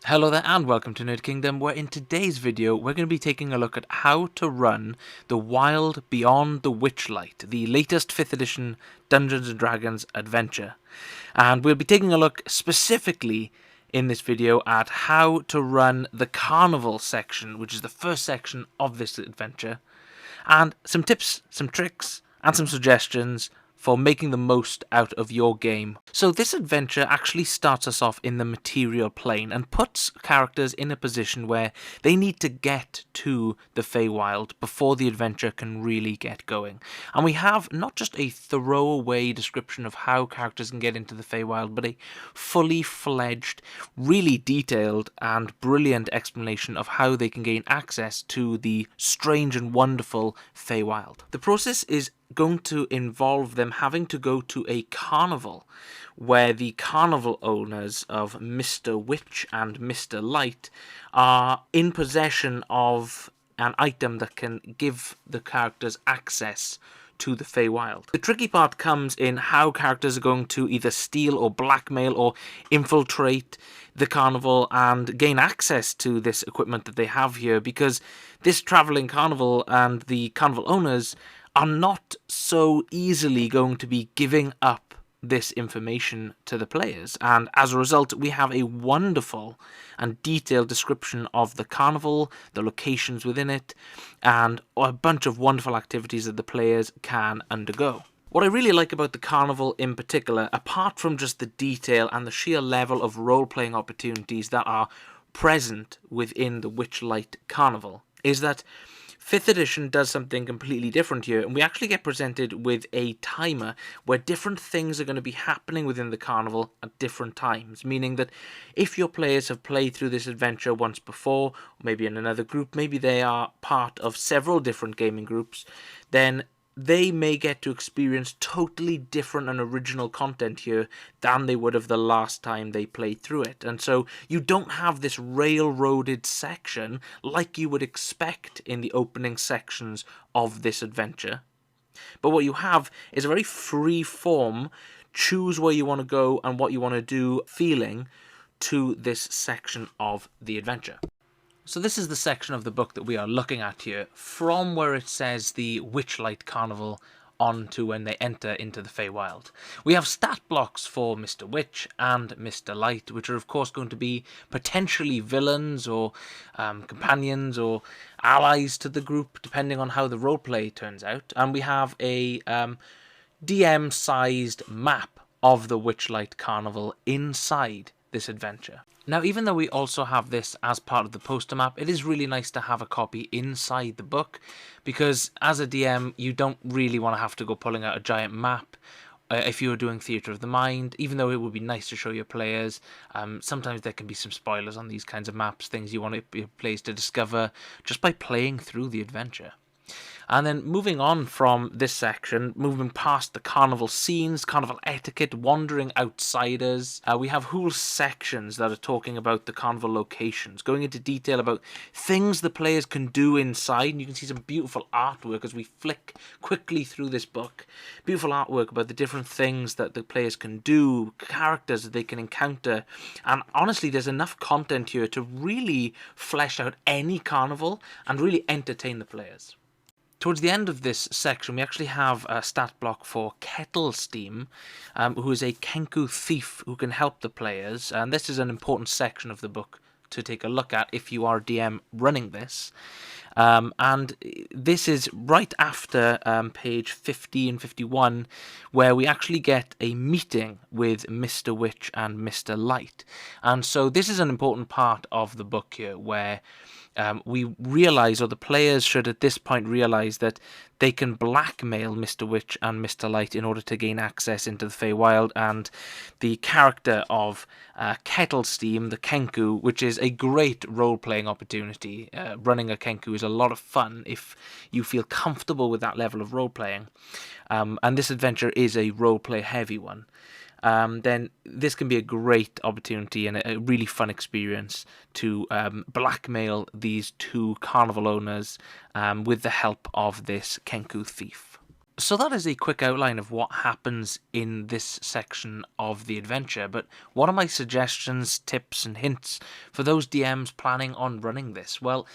Hello there and welcome to Nerd Kingdom, where in today's video we're going to be taking a look at how to run the Wild Beyond the Witchlight, the latest 5th edition Dungeons & Dragons adventure. And we'll be taking a look specifically in this video at how to run the carnival section, which is the first section of this adventure, and some tips, some tricks, and some suggestions for making the most out of your game. So this adventure actually starts us off in the material plane and puts characters in a position where they need to get to the Feywild before the adventure can really get going. And we have not just a throwaway description of how characters can get into the Feywild, but a fully fledged, really detailed and brilliant explanation of how they can gain access to the strange and wonderful Feywild. The process is going to involve them having to go to a carnival where the carnival owners of Mr. Witch and Mr. Light are in possession of an item that can give the characters access to the Feywild. The tricky part comes in how characters are going to either steal or blackmail or infiltrate the carnival and gain access to this equipment that they have here, because this traveling carnival and the carnival owners are not so easily going to be giving up this information to the players. And as a result, we have a wonderful and detailed description of the carnival, the locations within it, and a bunch of wonderful activities that the players can undergo. What I really like about the carnival in particular, apart from just the detail and the sheer level of role-playing opportunities that are present within the Witchlight Carnival, is that 5th edition does something completely different here, and we actually get presented with a timer where different things are going to be happening within the carnival at different times, meaning that if your players have played through this adventure once before, maybe in another group, maybe they are part of several different gaming groups, then they may get to experience totally different and original content here than they would have the last time they played through it. And so you don't have this railroaded section like you would expect in the opening sections of this adventure. But what you have is a very free form, choose where you want to go and what you want to do feeling to this section of the adventure. So this is the section of the book that we are looking at here, from where it says the Witchlight Carnival on to when they enter into the Feywild. We have stat blocks for Mr. Witch and Mr. Light, which are of course going to be potentially villains or companions or allies to the group, depending on how the roleplay turns out. And we have a DM-sized map of the Witchlight Carnival inside this adventure. Now, even though we also have this as part of the poster map, it is really nice to have a copy inside the book, because as a DM, you don't really want to have to go pulling out a giant map if you're doing Theatre of the Mind, even though it would be nice to show your players. Sometimes there can be some spoilers on these kinds of maps, things you want your players to discover just by playing through the adventure. And then moving on from this section, moving past the carnival scenes, carnival etiquette, wandering outsiders, we have whole sections that are talking about the carnival locations, going into detail about things the players can do inside. And you can see some beautiful artwork as we flick quickly through this book. Beautiful artwork about the different things that the players can do, characters that they can encounter. And honestly, there's enough content here to really flesh out any carnival and really entertain the players. Towards the end of this section, we actually have a stat block for Kettle Steam, who is a Kenku thief who can help the players. And this is an important section of the book to take a look at if you are DM running this. And this is right after page 50 and 51, where we actually get a meeting with Mr. Witch and Mr. Light. And so this is an important part of the book here, where we realize, or the players should at this point realize, that they can blackmail Mr. Witch and Mr. Light in order to gain access into the Feywild, and the character of Kettle Steam, the Kenku, which is a great role-playing opportunity. Running a Kenku is a lot of fun if you feel comfortable with that level of role-playing, and this adventure is a role-play heavy one. Then this can be a great opportunity and a really fun experience to blackmail these two carnival owners with the help of this Kenku thief. So that is a quick outline of what happens in this section of the adventure, but what are my suggestions, tips and hints for those DMs planning on running this? Well,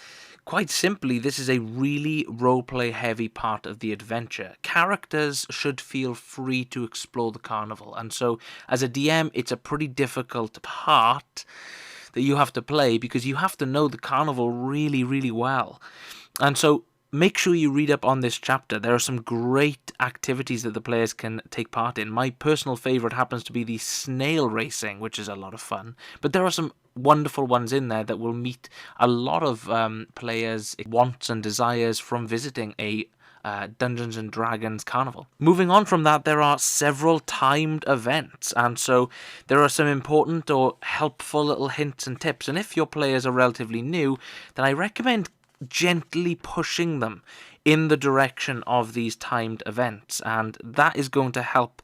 quite simply, this is a really roleplay heavy part of the adventure. Characters should feel free to explore the carnival, and so as a DM, it's a pretty difficult part that you have to play because you have to know the carnival really, really well. And so make sure you read up on this chapter. There are some great activities that the players can take part in. My personal favourite happens to be the snail racing, which is a lot of fun. But there are some wonderful ones in there that will meet a lot of players' wants and desires from visiting a Dungeons and Dragons carnival. Moving on from that, there are several timed events, and so there are some important or helpful little hints and tips. And if your players are relatively new, then I recommend gently pushing them in the direction of these timed events, and that is going to help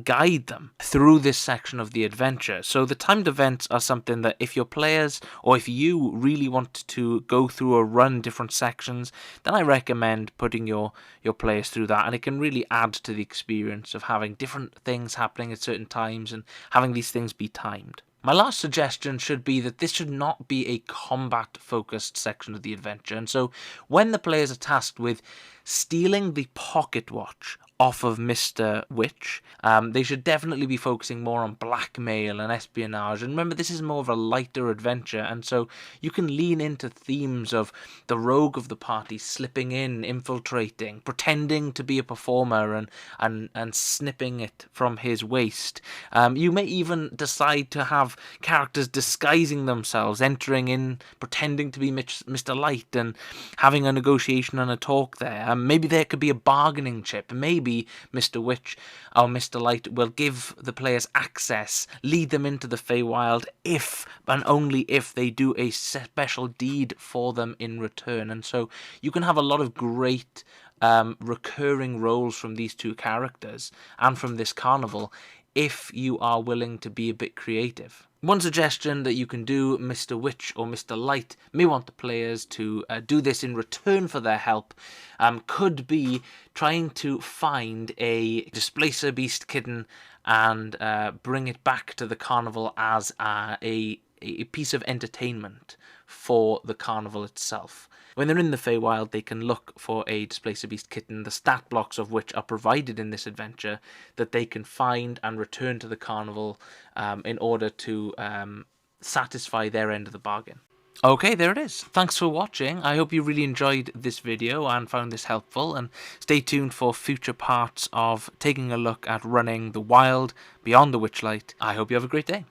guide them through this section of the adventure. So the timed events are something that if your players or if you really want to go through or run different sections, then I recommend putting your players through that, and it can really add to the experience of having different things happening at certain times and having these things be timed. My last suggestion should be that this should not be a combat-focused section of the adventure, and so when the players are tasked with stealing the pocket watch off of Mr. Witch, they should definitely be focusing more on blackmail and espionage. And remember, this is more of a lighter adventure, and so you can lean into themes of the rogue of the party slipping in, infiltrating, pretending to be a performer, and snipping it from his waist. You may even decide to have characters disguising themselves, entering in, pretending to be Mr. Light, and having a negotiation and a talk there. Maybe there could be a bargaining chip. Maybe Mr. Witch or Mr. Light will give the players access, lead them into the Feywild if and only if they do a special deed for them in return. And so you can have a lot of great recurring roles from these two characters and from this carnival if you are willing to be a bit creative. One suggestion that you can do, Mr. Witch or Mr. Light may want the players to do this in return for their help, could be trying to find a Displacer Beast kitten and bring it back to the carnival as a piece of entertainment for the carnival itself. When they're in the Feywild, they can look for a Displacer Beast kitten, the stat blocks of which are provided in this adventure, that they can find and return to the carnival in order to satisfy their end of the bargain. Okay, there it is. Thanks for watching. I hope you really enjoyed this video and found this helpful, and stay tuned for future parts of taking a look at running the Wild Beyond the Witchlight. I hope you have a great day.